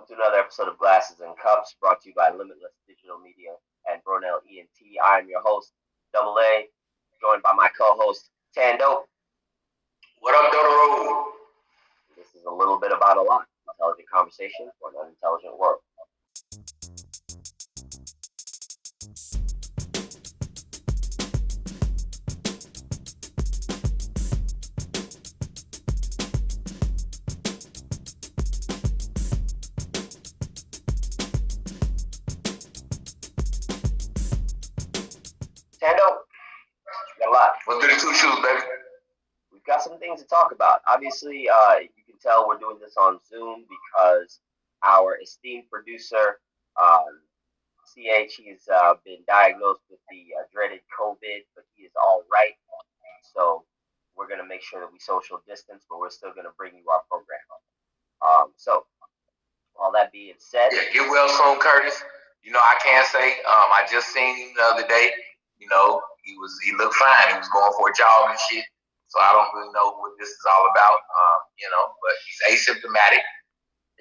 welcome to another episode of Glasses and Cups, brought to you by Limitless Digital Media and Bronell ENT. I am your host, Double A, joined by my co-host, TanDope. What up, Dodo? This is a little bit about a lot. Intelligent conversation for an unintelligent world. TanDope, we got a lot. What's do the two shoes, baby? We've got some things to talk about. Obviously, you can tell we're doing this on Zoom because our esteemed producer, CH, he's been diagnosed with the dreaded COVID, but he is all right. So we're going to make sure that we social distance, but we're still going to bring you our program. So all that being said, Yeah, get well soon, Curtis. You know, I can't say. I just seen him the other day. You know, he looked fine. He was going for a jog and shit. So I don't really know what this is all about. But he's asymptomatic.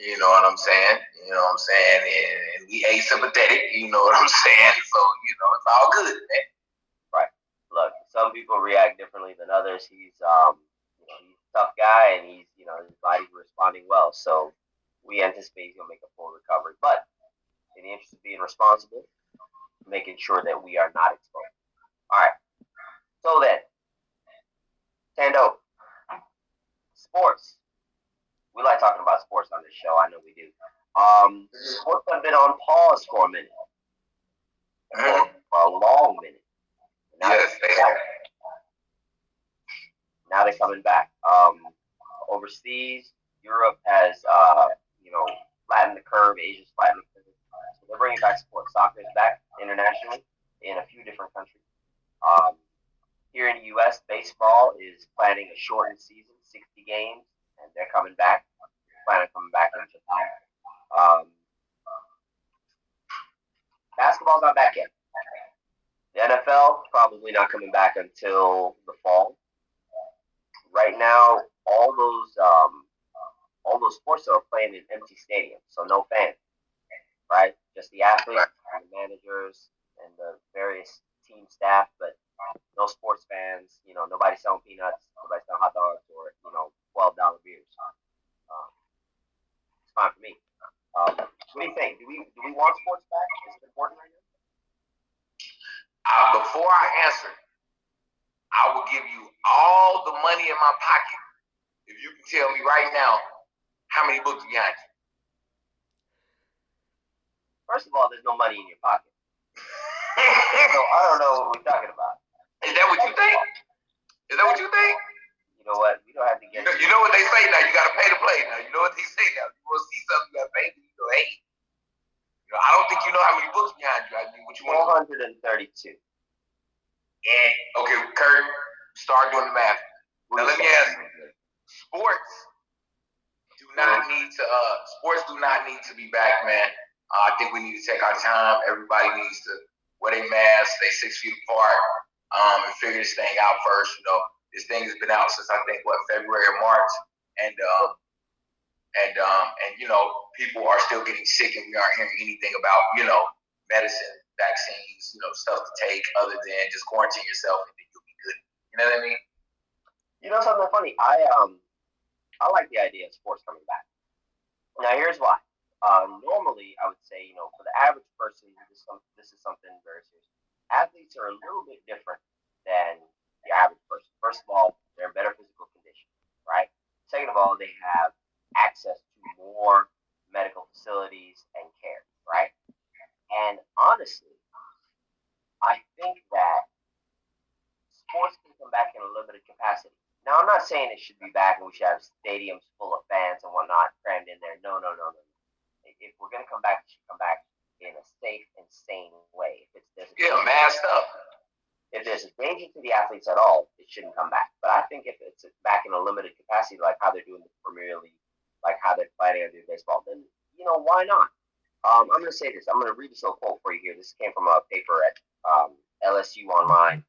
You know what I'm saying? And we asympathetic. You know what I'm saying? So, it's all good, man. Right. Look, some people react differently than others. He's he's a tough guy, and his body's responding well. So we anticipate he's gonna make a full recovery. But in the interest of being responsible, making sure that we are not exposed. All right. So then, TanDope, sports. We like talking about sports on this show. I know we do. Sports have been on pause for a minute. For a long minute. Yes, they have. Now they're coming back. Overseas, Europe has, flattened the curve. Asia's flattened the curve. So they're bringing back sports. Soccer is back internationally in a few different countries. Here in the U.S., baseball is planning a shortened season, 60 games, and they're coming back. Planning coming back in July. Basketball's not back yet. The NFL probably not coming back until the fall. Right now, all those sports are playing in empty stadiums, so no fans, right? Just the athletes, and the managers, and the various team staff, but no sports fans. Nobody selling peanuts, nobody selling hot dogs, or $12 beers. It's fine for me. What do you think? Do we want sports back? Is it important right now? Before I answer, I will give you all the money in my pocket if you can tell me right now how many books behind you. First of all, there's no money in your pocket. So I don't know what we're talking about. Is that what you think? Is that what you think? You know what? We don't have to get. You know what they say now? You got to pay to play now. You know what they say now? You want to see something, you got to pay. Hey. I don't think you know how many books behind you. I mean, what you want? 432. And okay, Kurt, start doing the math. Now let me ask you: sports do not need to be back, man. I think we need to take our time. Everybody needs to wear their masks, stay 6 feet apart, and figure this thing out first. This thing has been out since I think February or March, and people are still getting sick, and we aren't hearing anything about medicine, vaccines, stuff to take other than just quarantine yourself and then you'll be good. You know what I mean? You know something funny? I like the idea of sports coming back. Now here's why. Normally, I would say, for the average person, this is something very serious. Athletes are a little bit different than the average person. First of all, they're in better physical condition, right? Second of all, they have access to more medical facilities and care, right? And honestly, I think that sports can come back in a little bit of capacity. Now, I'm not saying it should be back and we should have stadiums full of fans and whatnot crammed in there. No. If we're going to come back, it should come back in a safe and sane way. Masked up. If there's a danger to the athletes at all, it shouldn't come back. But I think if it's back in a limited capacity, like how they're doing the Premier League, like how they're planning on doing baseball, then, why not? I'm going to say this. I'm going to read this little quote for you here. This came from a paper at LSU Online.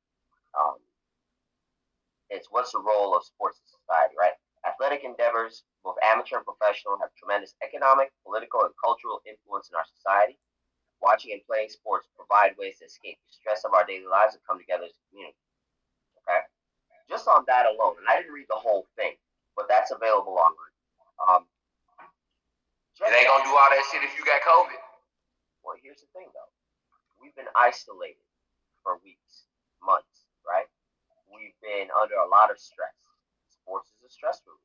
It's what's the role of sports in society, right? At Athletic endeavors, both amateur and professional, have tremendous economic, political, and cultural influence in our society. Watching and playing sports provide ways to escape the stress of our daily lives and come together as a community. Okay? Just on that alone, and I didn't read the whole thing, but that's available online. It ain't gonna do all that shit if you got COVID. Well, here's the thing, though. We've been isolated for weeks, months, right? We've been under a lot of stress. Sports is a stress reliever.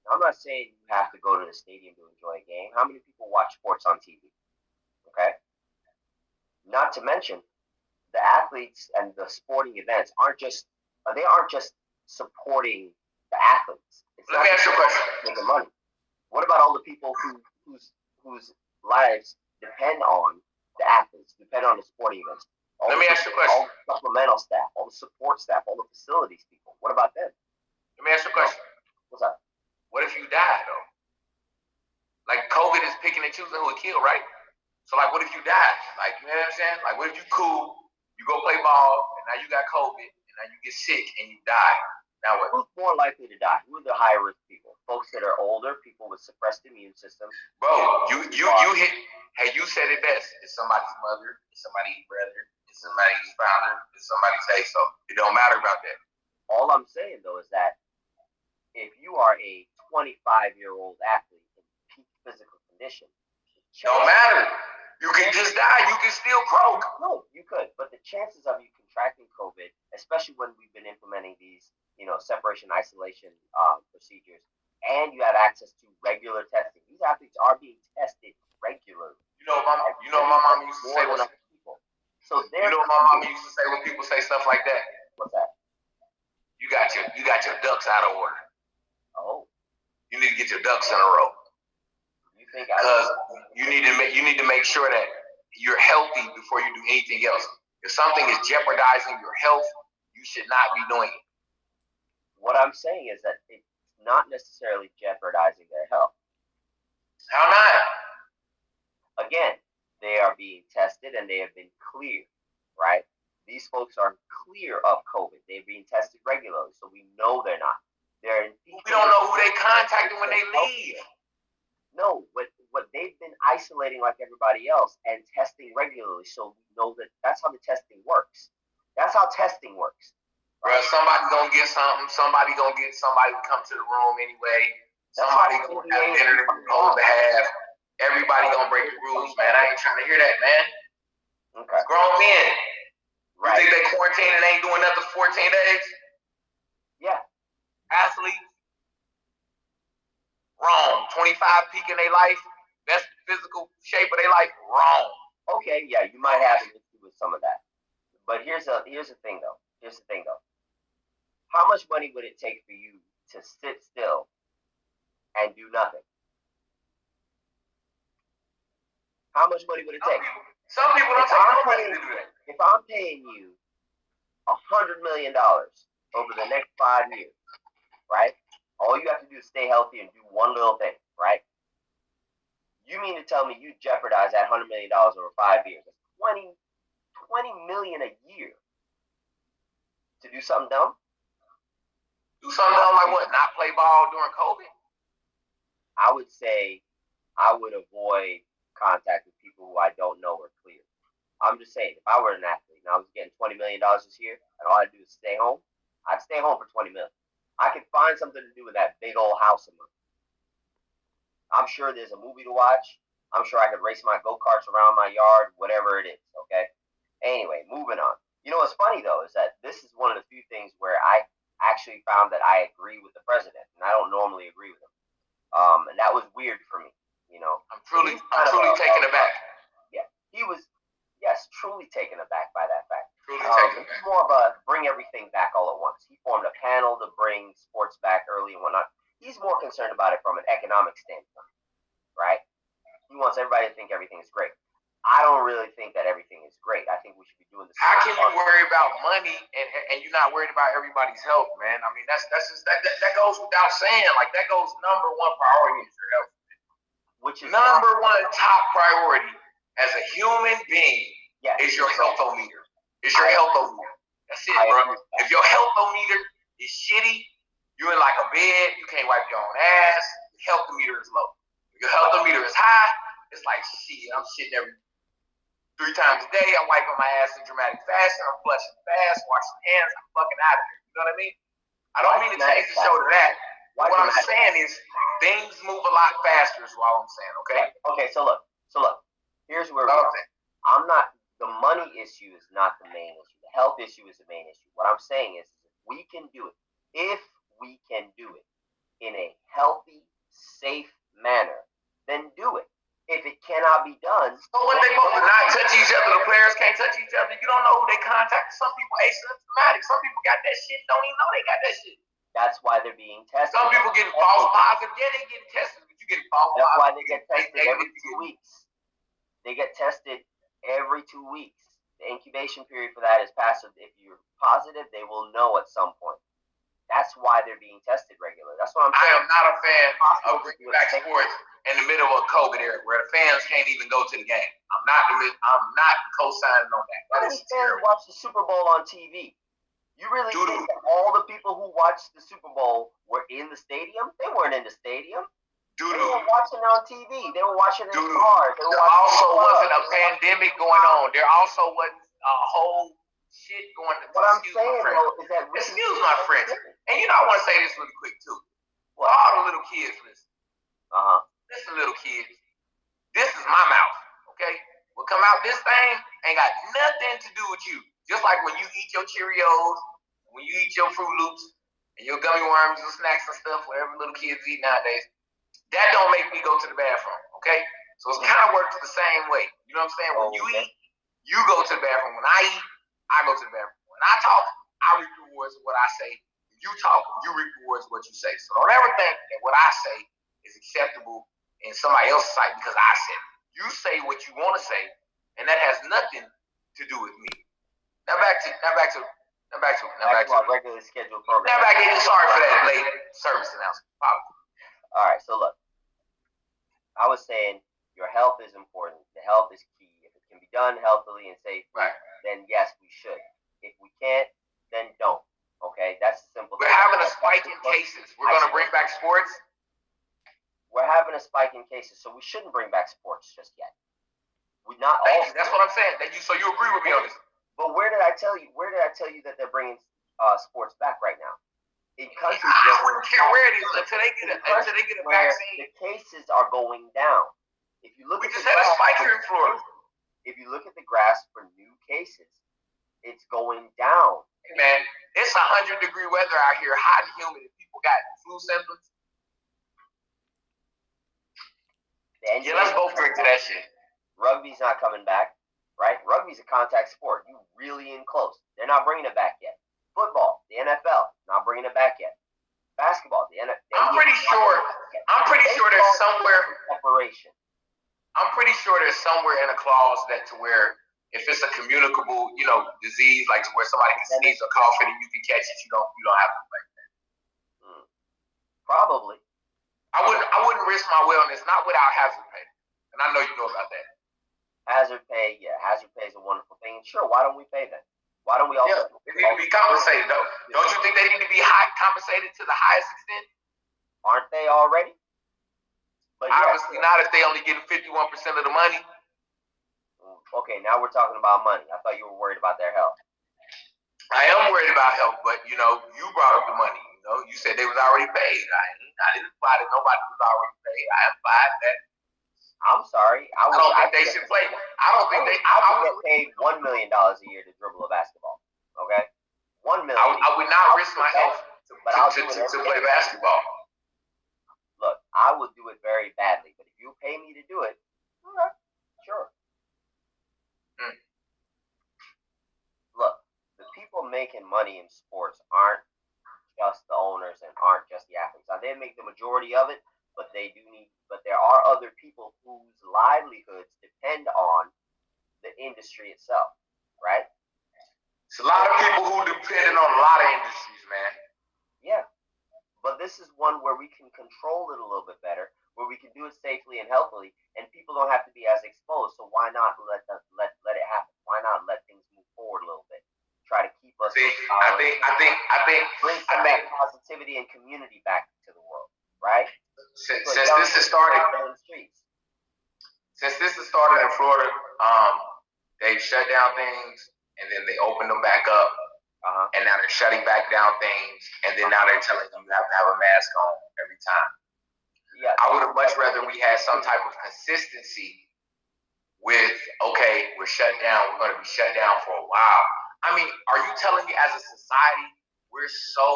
Now, I'm not saying you have to go to the stadium to enjoy a game. How many people watch sports on TV? Okay? Not to mention, the athletes and the sporting events aren't just supporting the athletes. It's Let me ask you a question. Making money. What about all the people whose lives depend on the athletes, depend on the sporting events? Let me ask you a question. All the supplemental staff, all the support staff, all the facilities people. What about them? Let me ask you a question. What's up? What if you die, though? Like, COVID is picking and choosing who it kill, right? So, like, what if you die? Like, you know what I'm saying? Like, what if you cool, you go play ball, and now you got COVID, and now you get sick, and you die? Now what? Who's more likely to die? Who are the higher risk people? Folks that are older, people with suppressed immune systems. Bro, you hit. Hey, you said it best. It's somebody's mother. It's somebody's brother. It's somebody's father. It's somebody's say so. It don't matter about that. All I'm saying though is that if you are a 25-year-old athlete in peak physical condition, don't matter. You can just die. You can still croak. No, you could, but the chances of you contracting COVID, especially when we've been implementing these, separation isolation procedures, and you have access to regular testing. These athletes are being tested regularly. My mom used to say when people. So my mom used to say when people say stuff like that. What's that? You got your ducks out of order. Oh. You need to get your ducks in a row. You think because you need to make sure that you're healthy before you do anything else. If something is jeopardizing your health, you should not be doing it. What I'm saying is that it's not necessarily jeopardizing their health. How not? Again, they are being tested and they have been cleared, right? These folks are clear of COVID. They're being tested regularly, so we know they're not. We don't know who they contacted when they leave. No, what they've been isolating like everybody else and testing regularly, so we know that's how the testing works. That's how testing works. Bro, somebody gonna get something. Somebody gonna get somebody to come to the room anyway. Somebody gonna have dinner they're supposed to have. Everybody gonna break the rules, man. I ain't trying to hear that, man. Okay. Grown men. Right. You think they quarantine and ain't doing nothing for 14 days? Yeah. Athletes. Wrong. 25 peak in their life. Best physical shape of their life. Wrong. Okay, yeah, you might have an issue with some of that. But here's the thing though. How much money would it take for you to sit still and do nothing? How much money would it take? Some people don't take no money to do that. If I'm paying you $100 million over the next 5 years, right? All you have to do is stay healthy and do one little thing, right? You mean to tell me you jeopardize that $100 million over 5 years? That's $20 million a year to do something dumb? Do something dumb like what? Not play ball during COVID? I would say I would avoid contact with people who I don't know are clear. I'm just saying, if I were an athlete and I was getting $20 million this year and all I do is stay home, I'd stay home for $20 million. I could find something to do with that big old house of mine. I'm sure there's a movie to watch. I'm sure I could race my go-karts around my yard, whatever it is, okay? Anyway, moving on. You know what's funny, though, is that this is one of the few things where I actually found that I agree with the president, and I don't normally agree with him. And that was weird for me, I'm truly taken aback. Yeah, he was, yes, truly taken aback by that fact. Truly taken aback. It's more of a bring everything back all at once. He formed a panel to bring sports back early and whatnot. He's more concerned about it from an economic standpoint, right? He wants everybody to think everything is great. I don't really think that everything is great. I think we should be doing this. How can you worry about money and you're not worried about everybody's health, man? I mean, that's just that goes without saying. Like, that goes number one priority is your health. Which is number one top priority as a human being is your health-o-meter. It's your health-o-meter. That's it, bro. If your health-o-meter is shitty, You in like a bed, you can't wipe your own ass. Your health meter is low. Your health meter is high. It's like shit. I'm shitting every 3 times a day. I'm wiping my ass in dramatic fashion. I'm flushing fast, washing hands. I'm fucking out of here. You know what I mean? I don't mean to change the show to that. What I'm saying is things move a lot faster. Is what I'm saying. Okay. Okay. So look. Here's where I'm not. The money issue is not the main issue. The health issue is the main issue. What I'm saying is, if we can do it in a healthy, safe manner, then do it. If it cannot be done, so when they both not touch each other, the players can't touch each other. You don't know who they contact. Some people asymptomatic. Some people got that shit. Don't even know they got that shit. That's why they're being tested. Some people getting false positive. Yeah, they getting tested, but you getting false positive. That's why they get tested every 2 weeks. They get tested every 2 weeks. The incubation period for that is passive. If you're positive, they will know at some point. That's why they're being tested regularly. That's what I'm saying. I am not a fan of bringing back sports in the middle of a COVID era where the fans can't even go to the game. I'm not co-signing on that. How many fans watch the Super Bowl on TV? You really think that all the people who watched the Super Bowl were in the stadium? They weren't in the stadium. They were watching it on TV. They were watching it in cars. There also wasn't a pandemic going on. There also wasn't a whole shit going on. What I'm saying, though, is that... Excuse my French. And you know, I want to say this really quick, too. For all the little kids listen. Listen, little kids. This is my mouth, okay? What come out this thing ain't got nothing to do with you. Just like when you eat your Cheerios, when you eat your Fruit Loops, and your gummy worms and snacks and stuff, whatever little kids eat nowadays, that don't make me go to the bathroom, okay? So it kind of works the same way. You know what I'm saying? When you eat, you go to the bathroom. When I eat, I go to the bathroom. When I talk, I reap rewards of what I say. When you talk, you reap rewards of what you say. So don't ever think that what I say is acceptable in somebody else's sight because I said it. You say what you want to say, and that has nothing to do with me. Now back to our regularly scheduled program. Now back to, sorry for that late service announcement. All right, so look, I was saying your health is important. The health is key. If it can be done healthily and safely, then yes, we should. If we can't, then don't. Okay, that's the simple thing. We're having a spike in cases. We're going to bring back sports. We're having a spike in cases, so we shouldn't bring back sports just yet. Thank you. That's what I'm saying. So you agree with me on this? But where did I tell you that they're bringing sports back right now? In countries I wouldn't care where it is until they get a vaccine. The cases are going down. If you look we just had a spike here in Florida. If you look at the graphs for new cases, it's going down. Hey man, it's 100-degree weather out here, hot and humid. If people got flu symptoms, let's both drink to that shit. Rugby's not coming back, right? Rugby's a contact sport. You really in close. They're not bringing it back yet. Football, the NFL, not bringing it back yet. Basketball, the NFL. I'm pretty sure there's somewhere separation. I'm pretty sure there's somewhere in a clause that to where if it's a communicable, disease, like to where somebody can sneeze or cough it and you can catch it, you don't have to play that. Probably. I wouldn't risk my wellness, not without hazard pay. And I know you know about that. Hazard pay is a wonderful thing. Sure, why don't we pay them? Why don't we also? They need to be compensated, though. Don't you think they need to be compensated to the highest extent? Aren't they already? But obviously not if they only get 51% of the money. Okay, now we're talking about money. I thought you were worried about their health. I am worried about health, but you brought up the money. You said they was already paid. I didn't imply that nobody was already paid. I implied that. I'm sorry. I don't think they should play. I don't think they. I would get paid $1 million a year to dribble a basketball. Okay, $1 million. I would not risk my health to play basketball. Look, I would do it very badly, but if you pay me to do it, okay, sure. Look, the people making money in sports aren't just the owners and aren't just the athletes. Now, they make the majority of it, but there are other people whose livelihoods depend on the industry itself, right? It's a lot of people who depend on a lot of industries, man. Yeah. But this is one where we can control it a little bit better, where we can do it safely and healthily, and people don't have to be as exposed. So why not let it happen? Why not let things move forward a little bit? Try to keep us. See, I think. Bring some of that positivity positivity and community back to the world, right? Since this has started in the streets. Since this has started in Florida, they've shut down things and then they opened them back up. And now they're shutting back down things, and then now they're telling them you have to have a mask on every time. Yeah, I would have much rather we had some type of consistency with, okay, we're shut down, we're going to be shut down for a while. I mean, are you telling me as a society we're so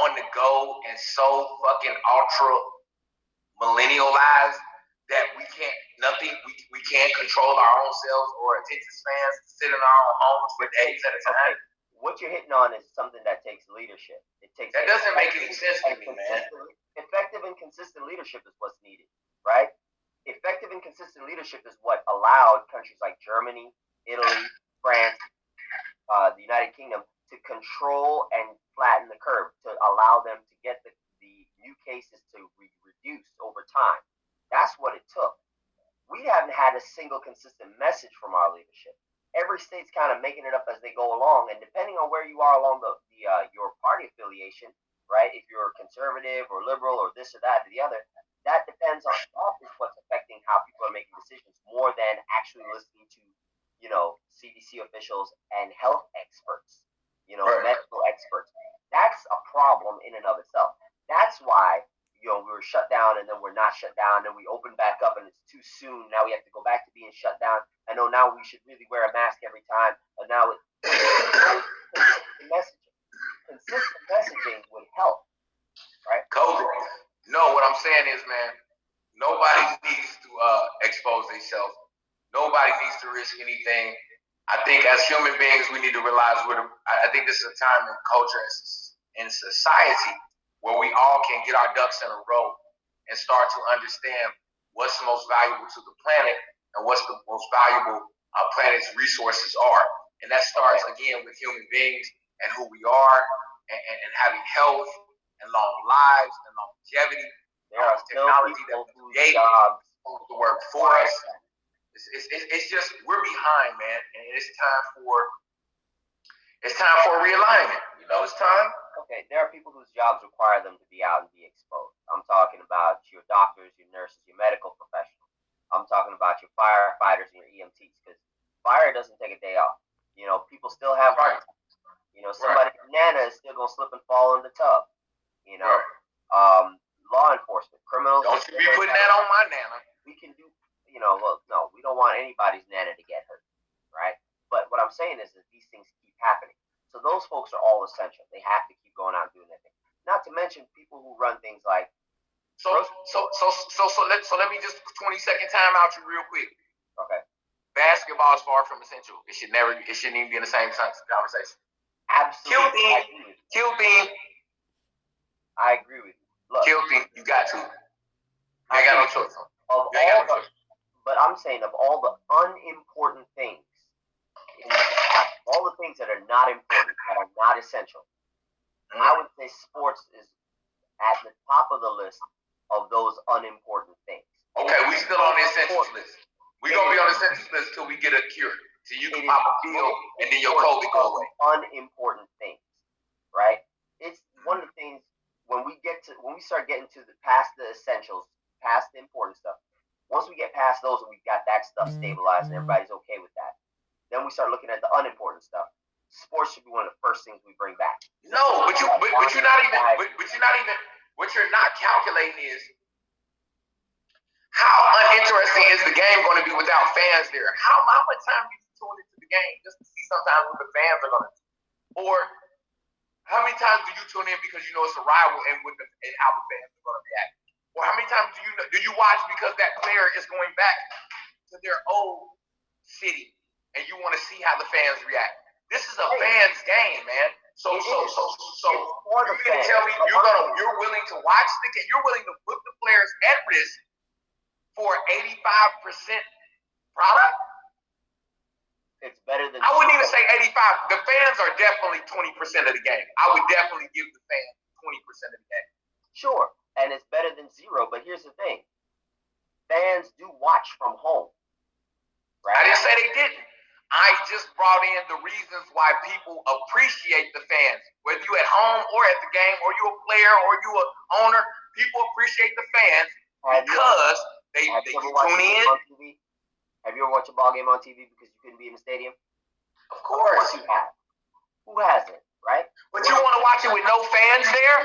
on the go and so fucking ultra millennialized that we can't control our own selves or attention spans to sit in our own homes for days at a time? What you're hitting on is something that takes leadership. That doesn't make any sense to me, man. Effective and consistent leadership is what's needed, right? Effective and consistent leadership is what allowed countries like Germany, Italy, France, the United Kingdom to control and flatten the curve, to allow them to get the new cases to reduce over time. That's what it took. We haven't had a single consistent message from our leadership. Every state's kind of making it up as they go along, and depending on where you are along your party affiliation, right? If you're conservative or liberal or this or that or the other, that depends on what's affecting how people are making decisions more than actually listening to, CDC officials and health experts, medical experts. That's a problem in and of itself. That's why we were shut down and then we're not shut down, and we open back up and it's too soon. Now we have to go back to being shut down. I know now we should really wear a mask every time, but now consistent messaging would help, right? COVID. No, what I'm saying is, man, nobody needs to expose themselves. Nobody needs to risk anything. I think as human beings, we need to realize I think this is a time in culture and society where we all can get our ducks in a row and start to understand what's the most valuable to the planet and what's the most valuable our planet's resources are. And that starts, again, with human beings and who we are and having health and long lives and longevity. There are technology that we create to work for us. It's just, we're behind, man. And it's time for realignment. It's time. Okay, there are people whose jobs require them to be out and be exposed. I'm talking about your doctors, your nurses, your medical professionals. I'm talking about your firefighters and your EMTs, because fire doesn't take a day off. People still have right. Somebody Nana is still gonna slip and fall in the tub. Law enforcement, criminals. Don't you be putting that on my Nana. We can do. No, we don't want anybody's Nana to get hurt, right? But what I'm saying is that these things keep happening. So those folks are all essential. They have to keep going out and doing their thing. Not to mention people who run things like. So let me just 20-second time out you real quick. Okay. Basketball is far from essential. It shouldn't even be in the same conversation. Absolutely. Kill Bean. I agree with you. Look, Kill Bean. You got to. You ain't got no choice. But I'm saying of all the unimportant things, all the things that are not important, that are not essential, I would say sports is at the top of the list of those unimportant things. Okay, we still on the essentials list. We're going to be on the essentials list until we get a cure. So you can pop a pill and then your COVID go away. Unimportant things, right? It's one of the things when we start getting to past the essentials, past the important stuff. Once we get past those and we've got that stuff stabilized and everybody's okay with that, then we start looking at the unimportant stuff. Sports should be one of the first things we bring back. No, but you're not even. What you're not calculating is how uninteresting is the game going to be without fans there? How much time do you tune into the game just to see sometimes what the fans are going to do? Or how many times do you tune in because you know it's a rival and how the fans are going to react? Or how many times do you watch because that player is going back to their old city and you want to see how the fans react? This is a fans game, man. So you're going to tell me you're willing to watch the game, you're willing to put the players at risk for 85% product? It's better than. I wouldn't even say 85. The fans are definitely 20% of the game. I would definitely give the fans 20% of the game. Sure, and it's better than zero. But here's the thing: fans do watch from home. Right? I didn't say they didn't. I just brought in the reasons why people appreciate the fans. Whether you at home or at the game, or you a player or you a owner, people appreciate the fans because they tune in. Have you ever watched a ball game on TV because you couldn't be in the stadium? Of course you have. Who hasn't, right? But you want to watch it with no fans there?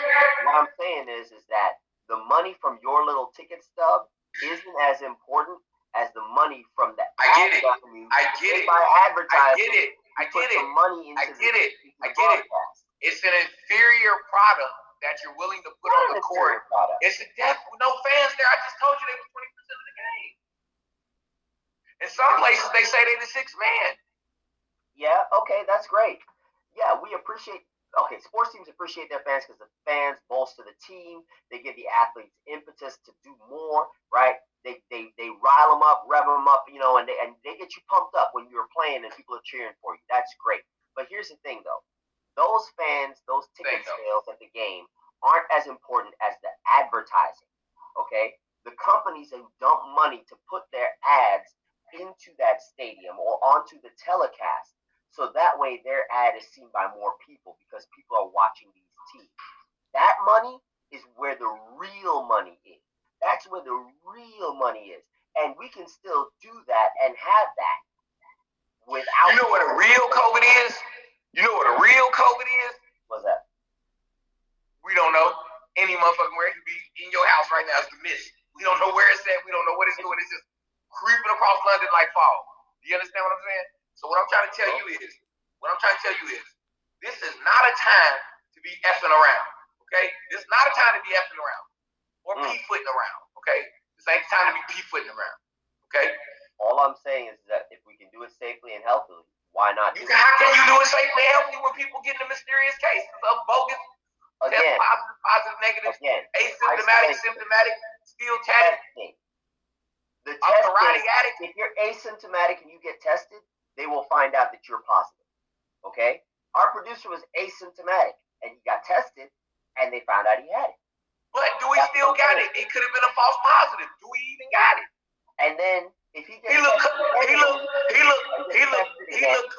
What I'm saying is that the money from your little ticket stub isn't as important as the money from the I get it. By advertising. I get it. Money into I get it. It's an inferior product that you're willing to put on the court. It's a death with no fans there. I just told you they were 20% of the game. In some places, they say they're the sixth man. Yeah, okay, that's great. Yeah, we appreciate. Okay, sports teams appreciate their fans because the fans bolster the team. They give the athletes impetus to do more, right? They rile them up, rev them up, you know, and they get you pumped up when you're playing and people are cheering for you. That's great. But here's the thing, though. Those fans, those ticket sales at the game aren't as important as the advertising, okay? The companies that dump money to put their ads into that stadium or onto the telecast, so that way their ad is seen by more people because people are watching these teams. That money is where the real money is. That's where the real money is. And we can still do that and have that without... You know what a real COVID is? You know what a real COVID is? What's that? We don't know. Any motherfucking where it could be in your house right now. It's the mist. We don't know where it's at. We don't know what it's doing. It's just creeping across London like fall. Do you understand what I'm saying? So what I'm trying to tell you is, this is not a time to be effing around, okay? This is not a time to be effing around or pee-footing around, okay? This ain't the time to be pee-footing around, okay? All I'm saying is that if we can do it safely and healthily, why not? How can you do it safely and healthily when people get the mysterious cases of bogus, test positive, negative, asymptomatic, symptomatic, still testing? The testing, if you're asymptomatic and you get tested, they will find out that you're positive. Okay? Our producer was asymptomatic and he got tested and they found out he had it. But do we still got it? It could have been a false positive. Do we even got it? And then if he gets he looked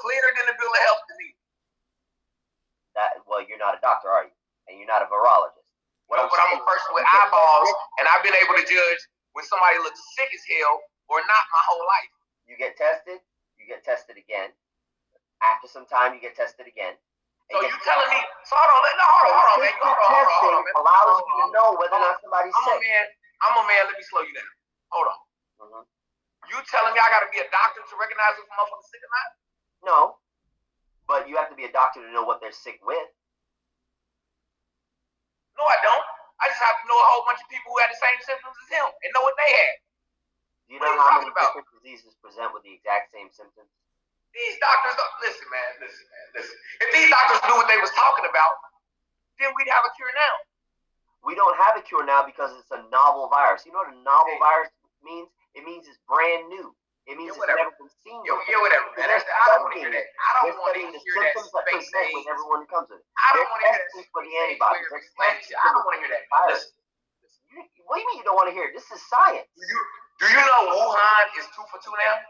clearer than the bill of health to me. Well, you're not a doctor, are you? And you're not a virologist. But I'm a person with eyeballs, and I've been able to judge when somebody looks sick as hell or not my whole life. You get tested again. After some time, you get tested again. So you telling me? So hold on, man. Hold on, man. Allows you to know whether or not somebody's sick. I'm a man. Let me slow you down. Hold on. Mm-hmm. You telling me I got to be a doctor to recognize if a motherfucker's sick or not? No, but you have to be a doctor to know what they're sick with. No, I don't. I just have to know a whole bunch of people who had the same symptoms as him and know what they had. Do you know how many different diseases present with the exact same symptoms? These doctors don't listen. If these doctors knew what they was talking about, then we'd have a cure now. We don't have a cure now because it's a novel virus. You know what a novel virus means? It means it's brand new. It means it's never been seen before. Whatever, man. I don't want to hear that. I don't want to hear that space age. With everyone who comes in. I don't want to hear that for the antibodies. I don't want to hear that. Listen. What do you mean you don't want to hear it? This is science. Do you know Wuhan is 2 for 2 now?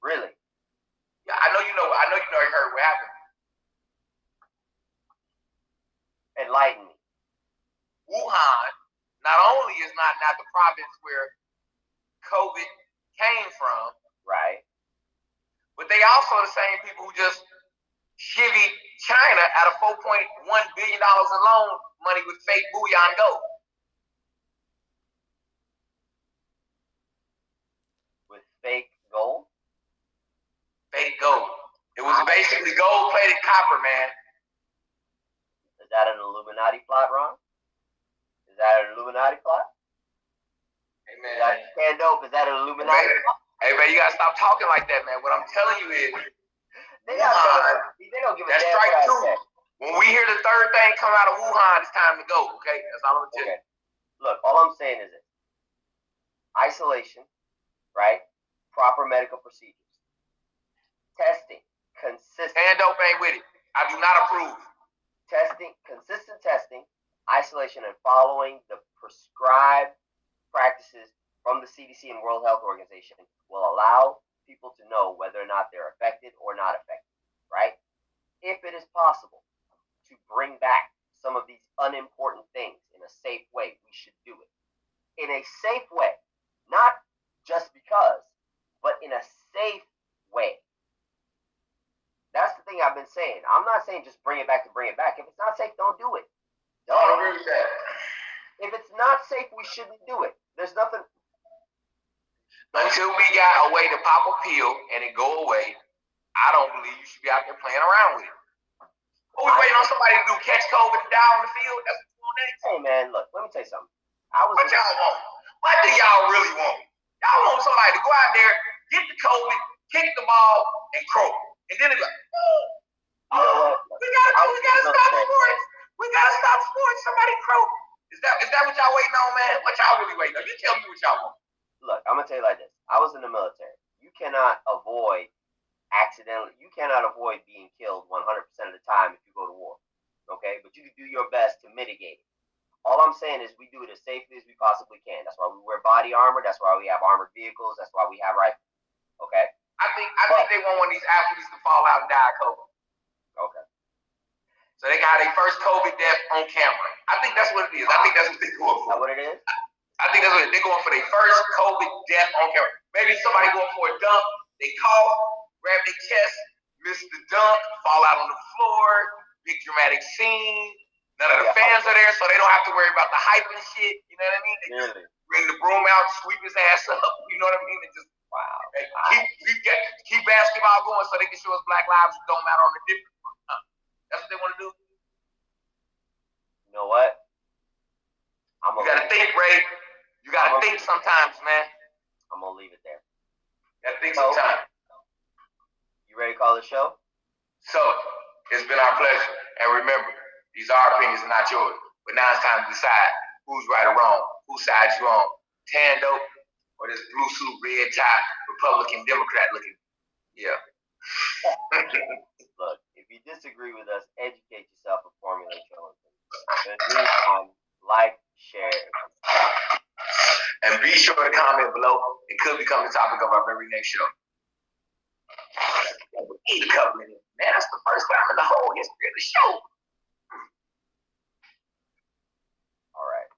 Really? Yeah, I know you know. You heard what happened. Enlighten me. Wuhan not only is not the province where COVID came from, right? But they also the same people who just shivvied China out of $4.1 billion in loan money with fake bullion gold. With fake gold? Fake gold. It was basically gold-plated copper, man. Is that an Illuminati plot, Ron? Is that an Illuminati plot? Hey, man. TanDope, is that an Illuminati plot? Hey, man, you gotta stop talking like that, man. What I'm telling you is, they don't give a damn. That's strike 2. When we hear the third thing come out of Wuhan, it's time to go, okay? That's all I'm gonna tell you. Look, all I'm saying is this. Isolation, right? Proper medical procedures. Testing, consistent. TanDope ain't with it. I do not approve. Testing, consistent testing, isolation, and following the prescribed practices from the CDC and World Health Organization will allow people to know whether or not they're affected or not affected, right? If it is possible to bring back some of these unimportant things in a safe way, we should do it. In a safe way, not just because, but in a safe way. That's the thing I've been saying. I'm not saying just bring it back to bring it back. If it's not safe, don't do it. I agree with that. If it's not safe, we shouldn't do it. There's nothing. Until we got a way to pop a pill and it go away, I don't believe you should be out there playing around with it. What we waiting on somebody to do? Catch COVID and die on the field? That's what you want next? Hey man, look, let me tell you something. What y'all want? What do y'all really want? Y'all want somebody to go out there, get the COVID, kick the ball, and croak. And then it's like, we gotta stop sports. We gotta stop sports. Somebody croak. Is that what y'all waiting on, man? What y'all really waiting on? You tell me what y'all want. Look, I'm gonna tell you like this. I was in the military. You cannot avoid being killed 100% of the time if you go to war. Okay? But you can do your best to mitigate it. All I'm saying is we do it as safely as we possibly can. That's why we wear body armor. That's why we have armored vehicles. That's why we have rifles. Okay? I think they want one of these athletes to fall out and die of COVID. Okay. So they got their first COVID death on camera. I think that's what it is. I think that's what they're going for. Is that what it is? I think that's what they're going for. Their first COVID death on camera. Maybe somebody going for a dunk. They cough, grab their chest, miss the dunk, fall out on the floor. Big dramatic scene. None of the fans are there, so they don't have to worry about the hype and shit. You know what I mean? They just bring the broom out, sweep his ass up. You know what I mean? And just keep basketball going so they can show us Black lives don't matter on the different. That's what they want to do. You know what? You gotta think, Ray. You gotta think sometimes, man. I'm gonna leave it there. You gotta think sometimes. You ready to call the show? So, it's been our pleasure. And remember, these are our opinions and not yours. But now it's time to decide who's right or wrong, whose side you on. TanDope or this blue suit, red tie, Republican, Democrat looking. Yeah. Look, if you disagree with us, educate yourself and formulate your own thing. In the meantime, like, share, and subscribe. And be sure to comment below. It could become the topic of our very next show. We need a couple minutes. Man, that's the first time in the whole history of the show. All right.